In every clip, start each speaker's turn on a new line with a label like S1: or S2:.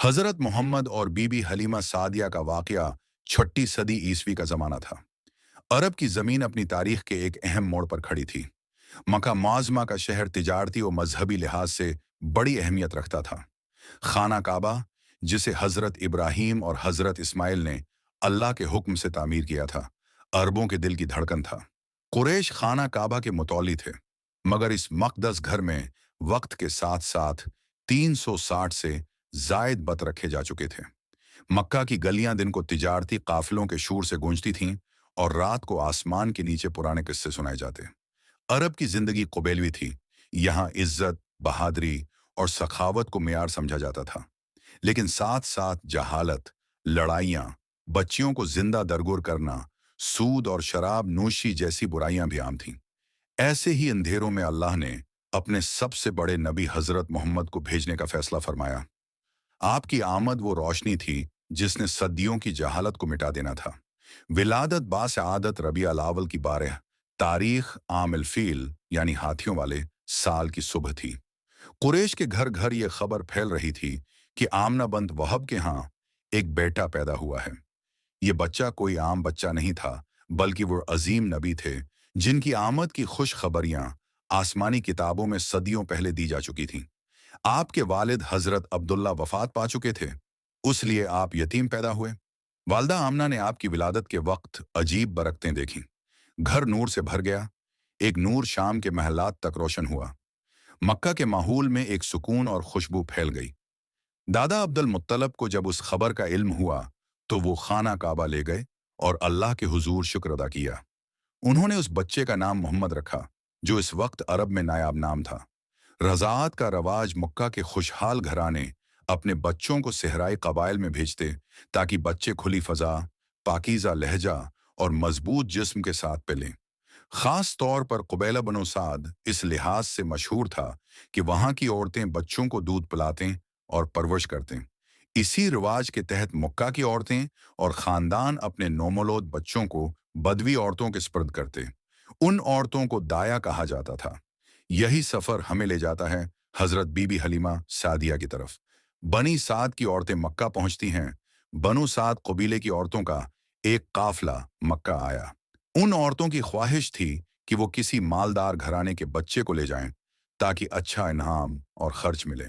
S1: हजरत मोहम्मद और बीबी हलीमा सादिया का वाकया 6ठी सदी ईसवी का जमाना था। अरब की जमीन अपनी तारीख के एक अहम मोड़ पर खड़ी थी। मक्का मुअज़्ज़मा का शहर तिजारती और मजहबी लिहाज से बड़ी अहमियत रखता था। खाना काबा, जिसे हजरत इब्राहीम और हजरत इस्माइल ने अल्लाह के हुक्म से तामीर किया था, अरबों के दिल की धड़कन था। कुरैश खाना काबा के मुतौली थे, मगर इस मकदस घर में वक्त के साथ साथ 360 से जायद बत रखे जा चुके थे। मक्का की गलियां दिन को तिजारती काफिलों के शोर से गूंजती थीं और रात को आसमान के नीचे पुराने किस्से सुनाए जाते। अरब की जिंदगी कुबैलवी थी। यहाँ इज्जत, बहादुरी और सखावत को मेयार समझा जाता था, लेकिन साथ साथ जहालत, लड़ाइयाँ, बच्चियों को जिंदा दरगोर करना, सूद और शराब नोशी जैसी बुराइयां भी आम थीं। ऐसे ही अंधेरों में अल्लाह ने अपने सबसे बड़े नबी हजरत मोहम्मद को भेजने का फैसला फरमाया। आपकी आमद वो रोशनी थी जिसने सदियों की जहालत को मिटा देना था। विलादत बास आदत रबी अलावल की 12 तारीख आमिल फील यानी हाथियों वाले साल की सुबह थी। कुरैश के घर घर ये खबर फैल रही थी कि आमना बंत वहब के यहाँ एक बेटा पैदा हुआ है। ये बच्चा कोई आम बच्चा नहीं था, बल्कि वो अजीम नबी थे जिनकी आमद की खुश खबरियां आसमानी किताबों में सदियों पहले दी जा चुकी थीं। आपके वालिद हजरत अब्दुल्ला वफात पा चुके थे, उसलिए आप यतीम पैदा हुए। वालदा आमना ने आपकी विलादत के वक्त अजीब बरकतें देखीं। घर नूर से भर गया। एक नूर शाम के महलात तक रोशन हुआ। मक्का के माहौल में एक सुकून और खुशबू फैल गई। दादा अब्दुल मुत्तलब को जब उस खबर का इल्म हुआ तो वो खाना काबा ले गए और अल्लाह के हुजूर शुक्र अदा किया। उन्होंने उस बच्चे का नाम मोहम्मद रखा, जो इस वक्त अरब में नायाब नाम था। रज़ाअत का रवाज मक्का के खुशहाल घराने अपने बच्चों को सहराई कबाइल में भेजते ताकि बच्चे खुली फजा, पाकीज़ा लहजा और मजबूत जिस्म के साथ पलें। खास तौर पर कुबैला बनो साद इस लिहाज से मशहूर था कि वहां की औरतें बच्चों को दूध पिलातें और परवरिश करतें। इसी रिवाज के तहत मक्का की औरतें और खानदान अपने नौमौलूद बच्चों को बदवी औरतों के स्पर्द करते। उन औरतों को दाया कहा जाता था। यही सफर हमें ले जाता है हजरत बीबी हलीमा सादिया की तरफ। बनी साद की औरतें मक्का पहुंचती हैं। बनु साद कबीले की औरतों का एक काफिला मक्का आया। उन औरतों की ख्वाहिश थी कि वो किसी मालदार घराने के बच्चे को ले जाएं ताकि अच्छा इनाम और खर्च मिले।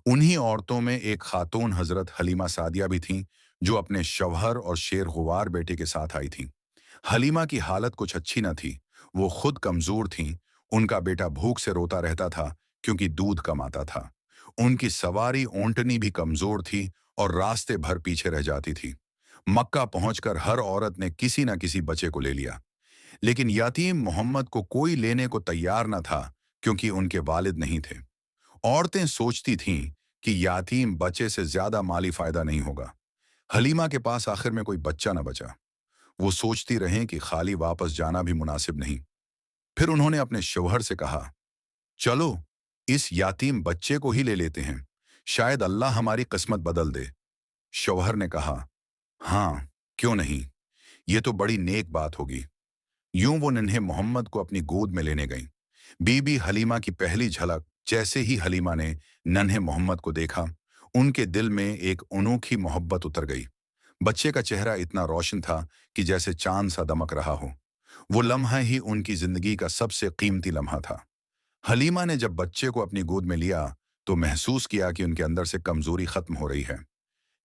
S1: उन्हीं औरतों में एक खातून हजरत हलीमा सादिया भी थीं, जो अपने शौहर और शेर गुवार बेटे के साथ आई थीं। हलीमा की हालत कुछ अच्छी न थी। वो खुद कमजोर थीं। उनका बेटा भूख से रोता रहता था क्योंकि दूध कम आता था। उनकी सवारी ऊंटनी भी कमजोर थी और रास्ते भर पीछे रह जाती थी। मक्का पहुंचकर हर औरत ने किसी न किसी बच्चे को ले लिया, लेकिन यतीम मोहम्मद को कोई लेने को तैयार न था क्योंकि उनके वालिद नहीं थे। औरतें सोचती थीं कि यतीम बच्चे से ज्यादा माली फायदा नहीं होगा। हलीमा के पास आखिर में कोई बच्चा न बचा। वो सोचती रहें कि खाली वापस जाना भी मुनासिब नहीं। फिर उन्होंने अपने शौहर से कहा, चलो इस यातीम बच्चे को ही ले लेते हैं, शायद अल्लाह हमारी किस्मत बदल दे। शौहर ने कहा, हाँ, क्यों नहीं, ये तो बड़ी नेक बात होगी। यूं वो नन्हे मोहम्मद को अपनी गोद में लेने गईं। बीबी हलीमा की पहली झलक जैसे ही हलीमा ने नन्हे मोहम्मद को देखा, उनके दिल में एक अनोखी मोहब्बत उतर गई। बच्चे का चेहरा इतना रोशन था कि जैसे चांद सा दमक रहा हो। वो लम्हा ही उनकी जिंदगी का सबसे कीमती लम्हा था। हलीमा ने जब बच्चे को अपनी गोद में लिया तो महसूस किया कि उनके अंदर से कमजोरी खत्म हो रही है।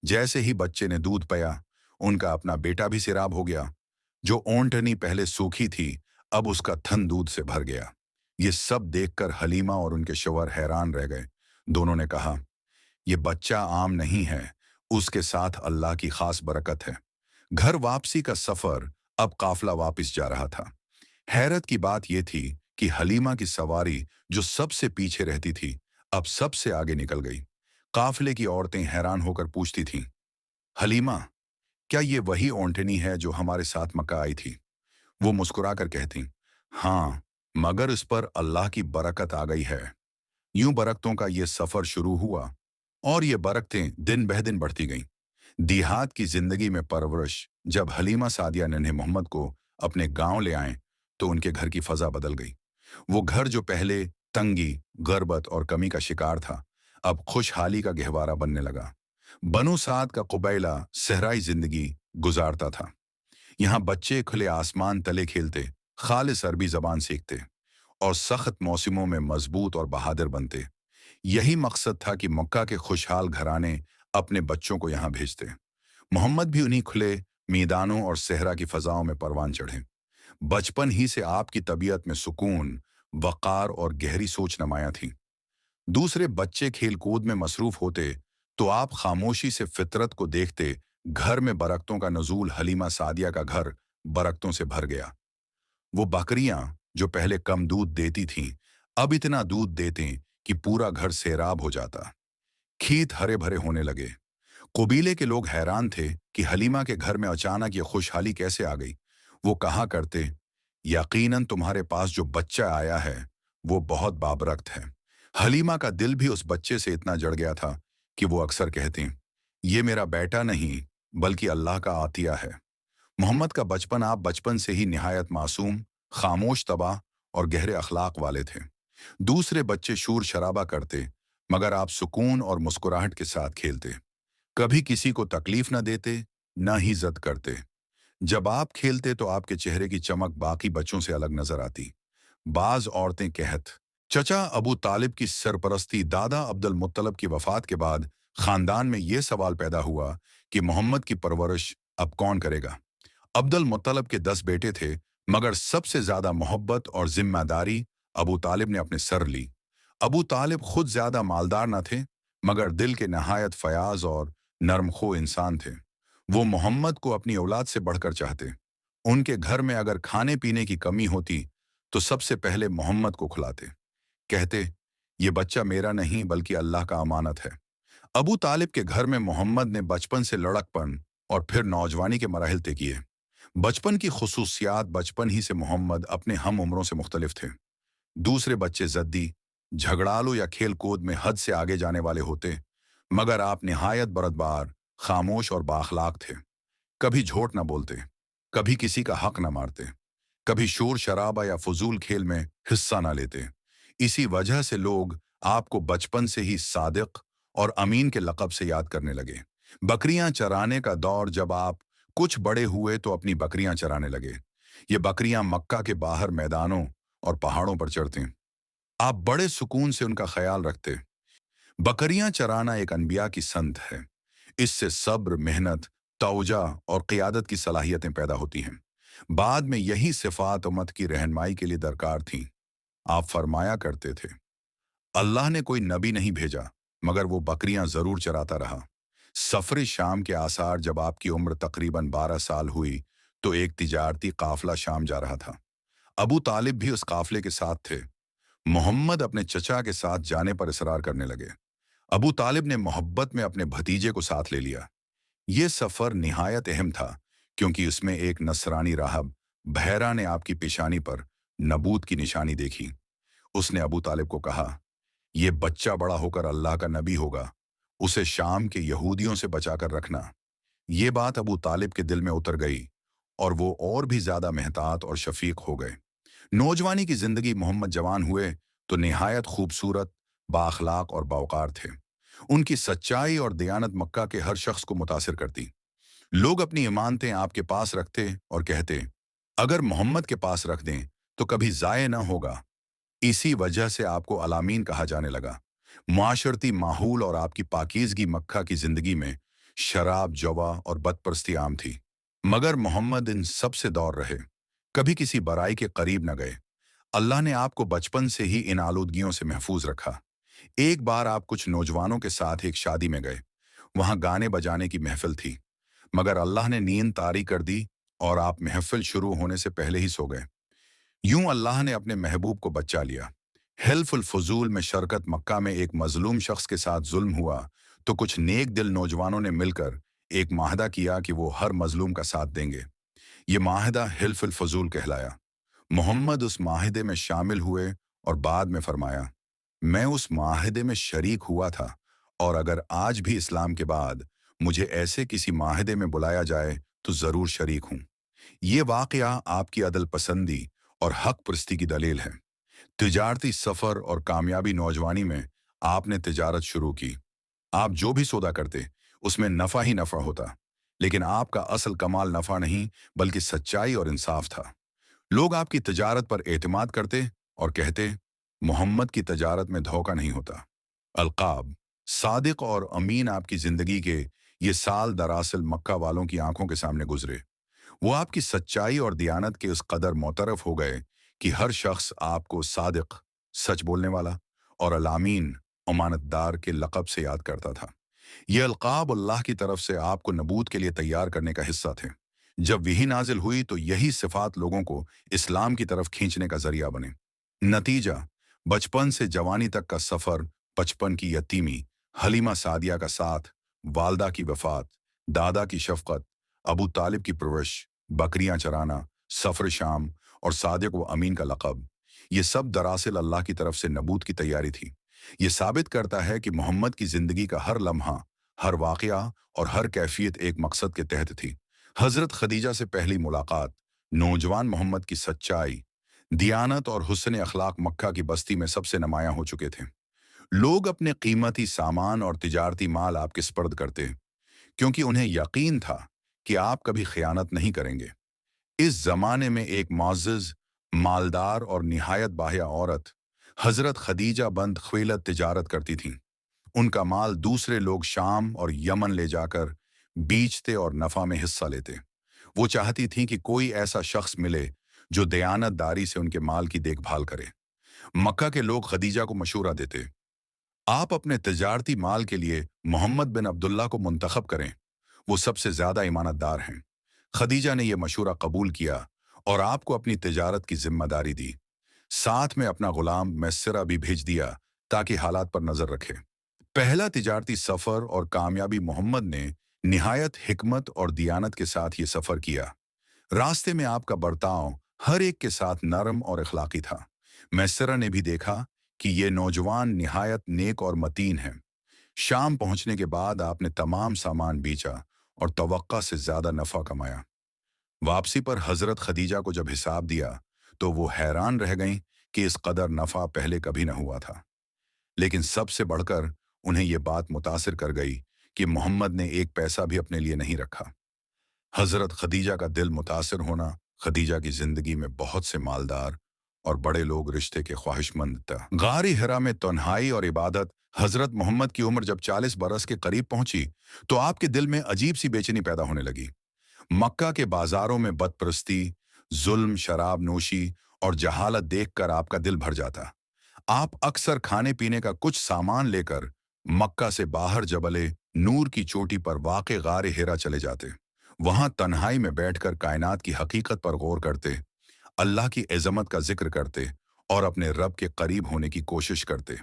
S1: जैसे ही बच्चे ने दूध पिया, उनका अपना बेटा भी सिराब हो गया। जो ओंटनी पहले सूखी थी, अब उसका थन दूध से भर गया। ये सब देखकर हलीमा और उनके शौहर हैरान रह गए। दोनों ने कहा, ये बच्चा आम नहीं है, उसके साथ अल्लाह की खास बरकत है। घर वापसी का सफर अब काफिला वापस जा रहा था। हैरत की बात यह थी कि हलीमा की सवारी जो सबसे पीछे रहती थी, अब सबसे आगे निकल गई। काफिले की औरतें हैरान होकर पूछती थीं, हलीमा, क्या ये वही ओंटनी है जो हमारे साथ मक्का आई थी? वो मुस्कुराकर कहती, हाँ, मगर इस पर अल्लाह की बरकत आ गई है। यूं बरकतों का ये सफर शुरू हुआ और ये बरकतें दिन बह दिन बढ़ती गईं। देहात की जिंदगी में परवरिश जब हलीमा सादिया नन्हे मोहम्मद को अपने गांव ले आए तो उनके घर की फजा बदल गई। वो घर जो पहले तंगी, गर्बत और कमी का शिकार था, अब खुशहाली का गहवारा बनने लगा। बनु साद का कुबैला सहराई जिंदगी गुजारता था। यहाँ बच्चे खुले आसमान तले खेलते, खालिस अरबी जबान सीखते और सख्त मौसमों में मजबूत और बहादुर बनते। यही मकसद था कि मक्का के खुशहाल घराने अपने बच्चों को यहाँ भेजते। मोहम्मद भी उन्हीं खुले मैदानों और सहरा की फजाओं में परवान चढ़े। बचपन ही से आपकी तबीयत में सुकून, वक़ार और गहरी सोच नमाया थी। दूसरे बच्चे खेलकूद में मसरूफ होते तो आप खामोशी से फितरत को देखते। घर में बरकतों का नजूल हलीमा सादिया का घर बरकतों से भर गया। वो बकरियां जो पहले कम दूध देती थीं, अब इतना दूध देते कि पूरा घर सैराब हो जाता। खेत हरे भरे होने लगे। कबीले के लोग हैरान थे कि हलीमा के घर में अचानक ये खुशहाली कैसे आ गई। वो कहा करते, यकीनन तुम्हारे पास जो बच्चा आया है वो बहुत बाबरकत है। हलीमा का दिल भी उस बच्चे से इतना जड़ गया था कि वो अक्सर कहती, ये मेरा बेटा नहीं बल्कि अल्लाह का आतिया है। मोहम्मद का बचपन आप बचपन से ही निहायत मासूम, खामोश तबाह और गहरे अखलाक वाले थे। दूसरे बच्चे शूर शराबा करते, मगर आप सुकून और मुस्कुराहट के साथ खेलते। कभी किसी को तकलीफ न देते, न ही जद करते। जब आप खेलते तो आपके चेहरे की चमक बाकी बच्चों से अलग नजर आती। बाज औरतें कहत, चचा अबू तालिब की सरपरस्ती दादा अब्दुल मुत्तलब की वफात के बाद खानदान में ये सवाल पैदा हुआ कि मोहम्मद की परवरिश अब कौन करेगा। अब्दुल मुत्तलब के 10 बेटे थे, मगर सबसे ज्यादा मोहब्बत और जिम्मेदारी अबू तालिब ने अपने सर ली। अबू तालिब खुद ज्यादा मालदार न थे, मगर दिल के नहायत फयाज और नरमखो इंसान थे। वो मोहम्मद को अपनी औलाद से बढ़कर चाहते। उनके घर में अगर खाने पीने की कमी होती तो सबसे पहले मोहम्मद को खिलाते। कहते, ये बच्चा मेरा नहीं बल्कि अल्लाह का अमानत है। अबू तालिब के घर में मोहम्मद ने बचपन से लड़कपन और फिर नौजवानी के मराहिल तय किए। बचपन की खुसूसियात बचपन ही से मोहम्मद अपने हम उम्रों से मुख्तलिफ थे। दूसरे बच्चे जद्दी, झगड़ालू या खेल कूद में हद से आगे जाने वाले होते, मगर आप निहायत बरदबार, खामोश और बाखलाक थे। कभी झूठ न बोलते, कभी किसी का हक न मारते, कभी शोर शराबा या फजूल खेल में हिस्सा न लेते। इसी वजह से लोग आपको बचपन से ही सादिक और अमीन के लक़ब से याद करने लगे। बकरियां चराने का दौर जब आप कुछ बड़े हुए तो अपनी बकरियां चराने लगे। ये बकरियां मक्का के बाहर मैदानों और पहाड़ों पर चरती। आप बड़े सुकून से उनका ख्याल रखते। बकरियां चराना एक अनबिया की संत है। इससे सब्र, मेहनत, तौजा और क़ियादत की सलाहियतें पैदा होती हैं। बाद में यही सिफात उम्मत की रहनुमाई के लिए दरकार थीं। आप फरमाया करते थे, अल्लाह ने कोई नबी नहीं भेजा, मगर वो बकरियां जरूर चराता रहा। सफर शाम के आसार जब आपकी उम्र तकरीबन 12 साल हुई तो एक तिजारती काफिला शाम जा रहा था। अबू तालिब भी उस काफिले के साथ थे। मोहम्मद अपने चचा के साथ जाने पर इसरार करने लगे। अबू तालिब ने मोहब्बत में अपने भतीजे को साथ ले लिया। ये सफर निहायत अहम था, क्योंकि उसमें एक नसरानी राहब बहरा ने आपकी पेशानी पर नबूत की निशानी देखी। उसने अबू तालिब को कहा, ये बच्चा बड़ा होकर अल्लाह का नबी होगा, उसे शाम के यहूदियों से बचाकर रखना। ये बात अबू तालिब के दिल में उतर गई और वो और भी ज्यादा मेहतात और शफीक हो गए। नौजवानी की जिंदगी मोहम्मद जवान हुए तो निहायत खूबसूरत, बाअखलाक और बावकार थे। उनकी सच्चाई और दयानत मक्का के हर शख्स को मुतासिर करती। लोग अपनी इमानतें आपके पास रखते और कहते, अगर मोहम्मद के पास रख दें तो कभी जाये न होगा। इसी वजह से आपको अलामीन कहा जाने लगा। मुआशरती माहौल और आपकी पाकीज़गी मक्का की जिंदगी में शराब, जवा और बदपरस्ती आम थी। मगर मोहम्मद इन सब से दूर रहे, कभी किसी बुराई के करीब न गए। अल्लाह ने आपको बचपन से ही इन आलूदगियों से महफूज रखा। एक बार आप कुछ नौजवानों के साथ एक शादी में गए। वहां गाने बजाने की महफिल थी, मगर अल्लाह ने नींद तारी कर दी और आप महफिल शुरू होने से पहले ही सो गए। यूं अल्लाह ने अपने महबूब को बचा लिया। हिल्फुल फजूल में शरकत मक्का में एक मजलूम शख्स के साथ जुल्म हुआ तो कुछ नेक दिल नौजवानों ने मिलकर एक माहदा किया कि वो हर मजलूम का साथ देंगे। ये माहदा हिल्फुल फजूल कहलाया। मोहम्मद उस माहदे में शामिल हुए और बाद में फरमाया, मैं उस माहदे में शरीक हुआ था और अगर आज भी इस्लाम के बाद मुझे ऐसे किसी माहदे में बुलाया जाए तो जरूर शरीक हूं। ये वाकया आपकी अदल पसंदी और हक परस्ती की दलील है। तिजारती सफर और कामयाबी नौजवानी में आपने तिजारत शुरू की। आप जो भी सौदा करते उसमें नफ़ा ही नफ़ा होता। लेकिन आपका असल कमाल नफ़ा नहीं, बल्कि सच्चाई और इंसाफ था। लोग आपकी तजारत पर एतमाद करते और कहते, मोहम्मद की तजारत में धोखा नहीं होता। अलकाब, सादिक और अमीन आपकी ज़िंदगी के ये साल दरअसल मक्का वालों की आंखों के सामने गुजरे। वो आपकी सच्चाई और दियानत के उस कदर मोतरफ हो गए कि हर शख्स आपको सादिक, सच बोलने वाला, और अलामीन, अमानतदार के लक़ब से याद करता था। ये अलकाब अल्लाह की तरफ से आपको नबूत के लिए तैयार करने का हिस्सा थे। जब वही नाजिल हुई तो यही सिफात लोगों को इस्लाम की तरफ खींचने का जरिया बने। नतीजा, बचपन से जवानी तक का सफर, बचपन की यतीमी, हलीमा सादिया का साथ, वालदा की वफात, दादा की शफकत, अबू तालिब की परवरिश, बकरियां चराना, सफर शाम और सादिक व अमीन का लक़ब, ये सब दरअसल अल्लाह की तरफ से नबूत की तैयारी थी। ये साबित करता है कि मोहम्मद की जिंदगी का हर लम्हा, हर वाक़या और हर कैफियत एक मकसद के तहत थी। हज़रत खदीजा से पहली मुलाकात, नौजवान मोहम्मद की सच्चाई, दियानत और हुस्न अखलाक मक्का की बस्ती में सबसे नुमायां हो चुके थे। लोग अपने कीमती सामान और तिजारती माल आपके स्पर्द करते, क्योंकि उन्हें यकीन था कि आप कभी खयानत नहीं करेंगे। इस जमाने में एक मुअज़्ज़ज़, मालदार और निहायत बाहिया औरत, हज़रत खदीजा बंद ख्वेलत तिजारत करती थीं। उनका माल दूसरे लोग शाम और यमन ले जाकर बेचते और नफ़ा में हिस्सा लेते। वो चाहती थीं कि कोई ऐसा शख्स मिले जो दयानतदारी से उनके माल की देखभाल करे। मक्का के लोग खदीजा को मशूरा देते, आप अपने तिजारती माल के लिए मोहम्मद बिन अब्दुल्ला को मुंतखब करें, वो सबसे ज्यादा ईमानतदार हैं। खदीजा ने यह मशूरा कबूल किया और आपको अपनी तिजारत की जिम्मेदारी दी। साथ में अपना गुलाम मैसरा भी भेज दिया ताकि हालात पर नजर रखे। पहला तिजारती सफर और कामयाबी, मोहम्मद ने निहायत हिकमत और दियानत के साथ ये सफर किया। रास्ते में आपका बर्ताव हर एक के साथ नरम और अखलाकी था। मैसरा ने भी देखा कि ये नौजवान निहायत नेक और मतीन है। शाम पहुंचने के बाद आपने तमाम सामान बेचा और तवक्का से ज्यादा नफा कमाया। वापसी पर हजरत खदीजा को जब हिसाब दिया तो वो हैरान रह गईं कि इस कदर नफा पहले कभी न हुआ था। लेकिन सबसे बढ़कर उन्हें ये बात मुतासिर कर गई कि मोहम्मद ने एक पैसा भी अपने लिए नहीं रखा। हजरत खदीजा का दिल मुतासिर होना, खदीजा की जिंदगी में बहुत से मालदार और बड़े लोग रिश्ते के ख्वाहिशमंद था। गारी हिरा में तन्हाई और इबादत। हजरत मोहम्मद की उम्र जब 40 बरस के करीब पहुंची तो आपके दिल में अजीब सी बेचैनी पैदा होने लगी। मक्का के बाजारों में बदपरस्ती, जुल्म, शराब नोशी और जहालत देखकर आपका दिल भर जाता। आप अक्सर खाने पीने का कुछ सामान लेकर मक्का से बाहर जबले नूर की चोटी पर वाक़े गारे हिरा चले जाते। वहां तन्हाई में बैठकर कायनात की हकीकत पर गौर करते, अल्लाह की इज़्ज़त का जिक्र करते और अपने रब के करीब होने की कोशिश करते।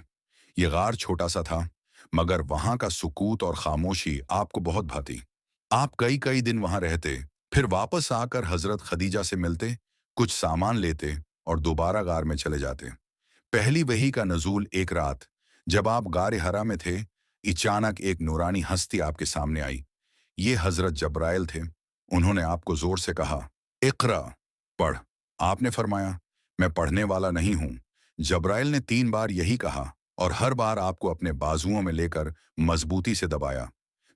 S1: ये गार छोटा सा था, मगर वहां का सुकूत और खामोशी आपको बहुत भाती। आप कई कई दिन वहां रहते, फिर वापस आकर हजरत खदीजा से मिलते, कुछ सामान लेते और दोबारा गार में चले जाते। पहली वही का नजूल एक रात, जब आप गार हरा में थे, अचानक एक नूरानी हस्ती आपके सामने आई। ये हजरत जब्राइल थे। उन्होंने आपको जोर से कहा, इक़रा, पढ़। आपने फरमाया, मैं पढ़ने वाला नहीं हूं। जब्राइल ने 3 बार यही कहा और हर बार आपको अपने बाजुओं में लेकर मजबूती से दबाया।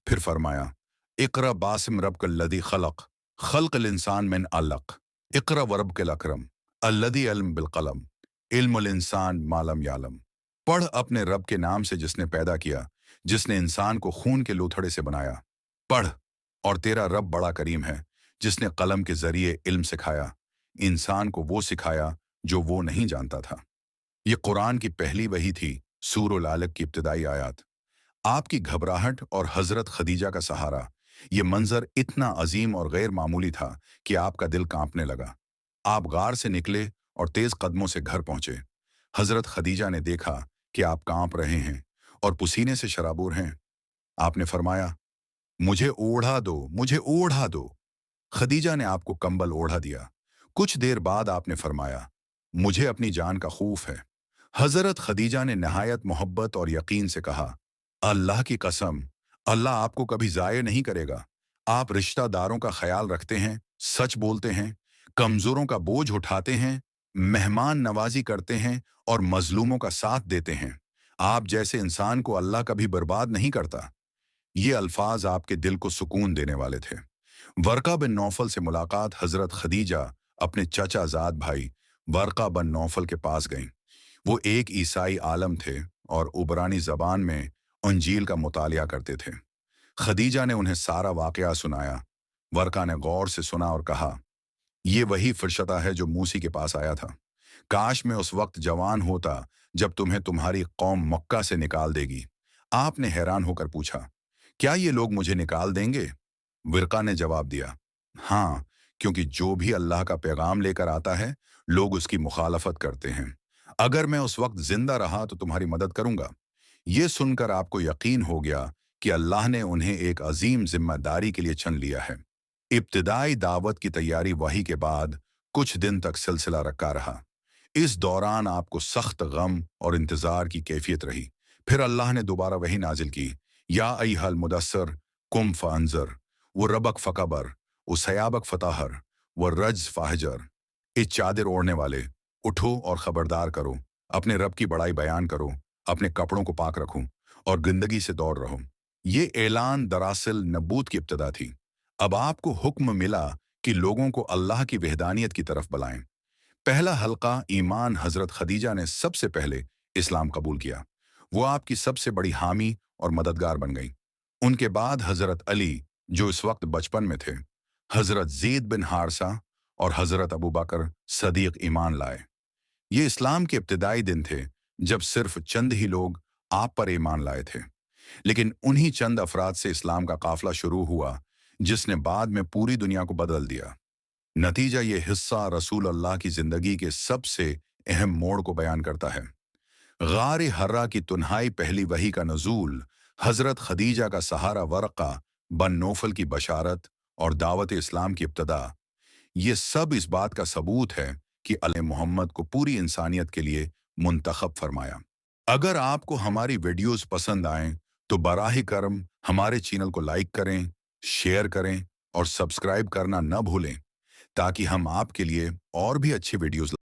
S1: फिर फरमाया, इक़रा बासिम रब्कल्लज़ी खलक़, खल्क़ल इंसान मिन अलक़, इक़रा वरब्कल अकरम, अल्लज़ी अल्लम बिल क़लम, इल्मुल इंसान मालम यालम। पढ़ अपने रब के नाम से जिसने पैदा किया, जिसने इंसान को खून के लोथड़े से बनाया। पढ़, और तेरा रब बड़ा करीम है, जिसने कलम के जरिए इल्म सिखाया, इंसान को वो सिखाया जो वो नहीं जानता था। ये कुरान की पहली वही थी, सूरह अलक की इब्तिदाई आयत। आपकी घबराहट और हजरत खदीजा का सहारा, ये मंजर इतना अजीम और गैर मामूली था कि आपका दिल कांपने लगा। आप गार से निकले और तेज कदमों से घर पहुंचे। हजरत खदीजा ने देखा कि आप कांप रहे हैं और पसीने से शराबूर हैं। आपने फरमाया, मुझे ओढ़ा दो, मुझे ओढ़ा दो। खदीजा ने आपको कंबल ओढ़ा दिया। कुछ देर बाद आपने फरमाया, मुझे अपनी जान का खौफ है। हजरत खदीजा ने नहायत मोहब्बत और यकीन से कहा, अल्लाह की कसम, अल्लाह आपको कभी ज़ाये नहीं करेगा। आप रिश्तेदारों का ख्याल रखते हैं, सच बोलते हैं, कमजोरों का बोझ उठाते हैं, मेहमान नवाजी करते हैं और मजलूमों का साथ देते हैं। आप जैसे इंसान को अल्लाह कभी बर्बाद नहीं करता। ये अल्फाज आपके दिल को सुकून देने वाले थे। वर्का बिन नौफल से मुलाकात हजरत खदीजा अपने चचा जाद भाई वर्का बिन नौफल के पास गईं। वो एक ईसाई आलम थे और उबरानी जबान में अंजील का मुतालिया करते थे। खदीजा ने उन्हें सारा वाकया सुनाया। वर्का ने गौर से सुना और कहा, ये वही फरिश्ता है जो मूसी के पास आया था। काश मैं उस वक्त जवान होता जब तुम्हें तुम्हारी कौम मक्का से निकाल देगी। आपने हैरान होकर पूछा, क्या ये लोग मुझे निकाल देंगे? विरका ने जवाब दिया, हाँ, क्योंकि जो भी अल्लाह का पैगाम लेकर आता है लोग उसकी मुखालफत करते हैं। अगर मैं उस वक्त जिंदा रहा तो तुम्हारी मदद करूंगा। ये सुनकर आपको यकीन हो गया कि अल्लाह ने उन्हें एक अजीम जिम्मेदारी के लिए चुन लिया है। इब्तिदाई दावत की तैयारी वही के बाद कुछ दिन तक सिलसिला रखा रहा। इस दौरान आपको सख्त गम और इंतजार की कैफियत रही। फिर अल्लाह ने दोबारा वही नाजिल की, या अय्युहल मुदस्सिर कुम फअंज़िर, वो रबक फकबर, वो सयाबक फताहर, वो रज फाहजर। इस चादर ओढ़ने वाले, उठो और खबरदार करो, अपने रब की बड़ाई बयान करो, अपने कपड़ों को पाक रखो और जिंदगी से दौड़ रहो। ये ऐलान दरअसल नबूत की इब्तिदा थी। अब आपको हुक्म मिला कि लोगों को अल्लाह की वहदानियत की तरफ बुलाएं। पहला हल्का ईमान हजरत खदीजा ने सबसे पहले इस्लाम कबूल किया। वो आपकी सबसे बड़ी हामी और मददगार बन गई। उनके बाद हजरत अली, जो इस वक्त बचपन में थे, हजरत ज़ैद बिन हारसा और हजरत अबू बकर सदीक ईमान लाए। ये इस्लाम के इब्तिदाई दिन थे जब सिर्फ चंद ही लोग आप पर ईमान लाए थे। लेकिन उन्हीं चंद अफराद से इस्लाम का काफिला शुरू हुआ जिसने बाद में पूरी दुनिया को बदल दिया। नतीजा ये हिस्सा रसूल अल्लाह की जिंदगी के सबसे अहम मोड़ को बयान करता है। गार हर्रा की तुन्हाई पहली वही का नजूल, हजरत खदीजा का सहारा वर्का बन नौफल की बशारत और दावत इस्लाम की इब्तदा, ये सब इस बात का सबूत है कि अल्लाह ने मोहम्मद को पूरी इंसानियत के लिए मुंतखब फरमाया। अगर आपको हमारी वीडियोस पसंद आएं तो बराह करम हमारे चैनल को लाइक करें, शेयर करें और सब्सक्राइब करना न भूलें ताकि हम आपके लिए और भी अच्छी वीडियोस